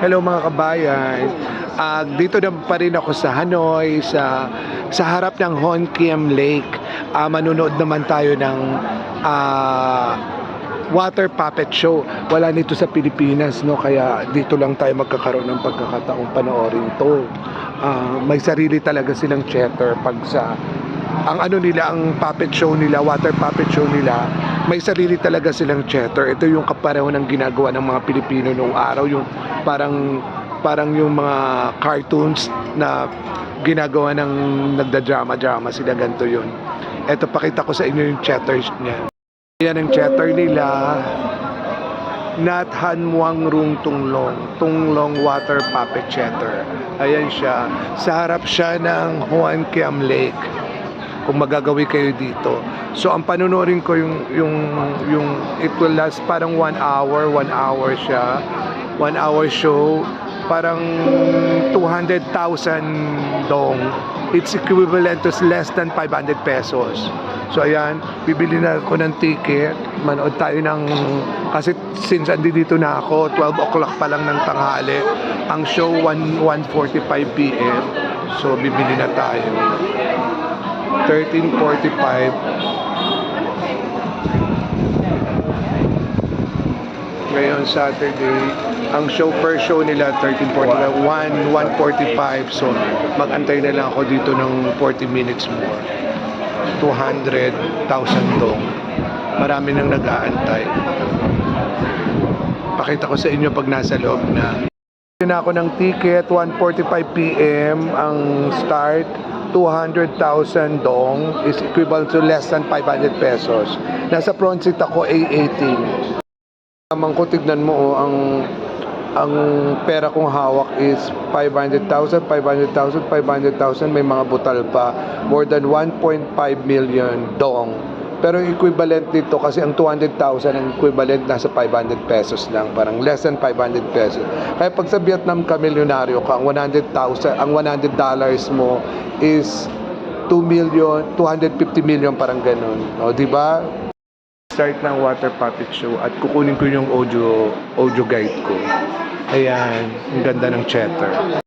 Hello mga kabayan. Dito na pa rin ako sa Hanoi, sa harap ng Hon Kiem Lake. Manunood naman tayo ng water puppet show. Wala nito sa Pilipinas, no? Kaya dito lang tayo magkakaroon ng pagkakataong panoorin to. May sarili talaga silang theater pag sa ang puppet show nila, water puppet show nila, may sarili talaga silang theater. Ito yung kapareho ng ginagawa ng mga Pilipino noong araw, yung parang yung mga cartoons na ginagawa ng nagda-drama sila, ganito yun. Ito, pakita ko sa inyo yung theater niya. Yan ang theater nila. Nat Han Muang Rung Tunglong Water Puppet Theater. Ayan siya. Sa harap siya ng Hon Kiem Lake. Kung magagawi kayo dito. So ang panunorin ko yung it will last parang 1 hour siya. 1 hour show, parang 200,000 dong. It's equivalent to less than 500 pesos. So ayan, bibili na ako ng ticket. Manood tayo kasi since andito na ako, 12 o'clock pa lang ng tanghali. Ang show 1:45 PM. So bibili na tayo. 13:45. Ngayon Saturday, ang first show nila 13:45, 1:45. So mag-antay na lang ako dito ng 40 minutes more. 200,000 dong. Marami nang nag-aantay. Pakita ko sa inyo pag nasa loob na. Na ako ng ticket, 1:45 PM ang start. 200,000 dong is equivalent to less than 500 pesos. Nasa front seat ako, A18. Naman ko, tignan mo, ang pera kong hawak is 500,000, 500,000, may mga butal pa. More than 1.5 million dong. Pero equivalent dito, kasi ang 200,000, ang equivalent nasa 500 pesos lang. Parang less than 500 pesos. Kaya pag sa Vietnam ka, milyonaryo ka, ang 100,000, ang $100 mo is 250 million, parang ganun. O, diba? Start ng water puppet show at kukunin ko yung audio guide ko. Ayan, ang ganda ng theater.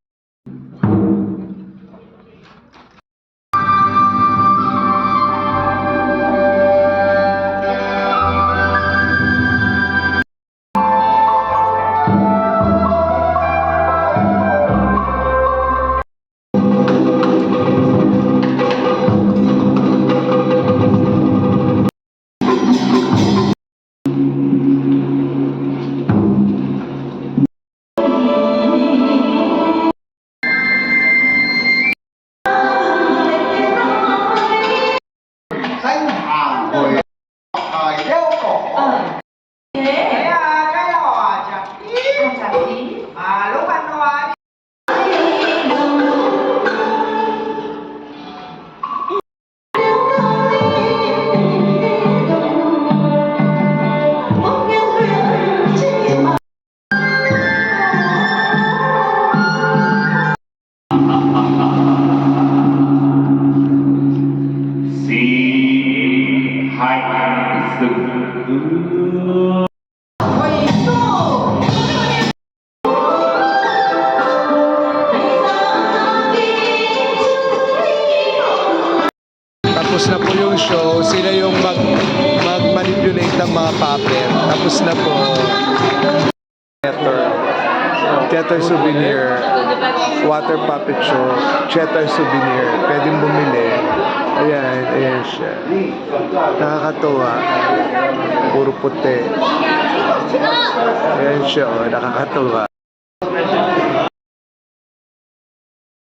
Tapos na po yung show, sila yung mag-manipulate ng mga puppet. Tapos na po. Theater souvenir, water puppet show, theater souvenir. Pwedeng bumili. Ayan siya. Nakakatuwa. Puro puti. Ayan siya, nakakatuwa.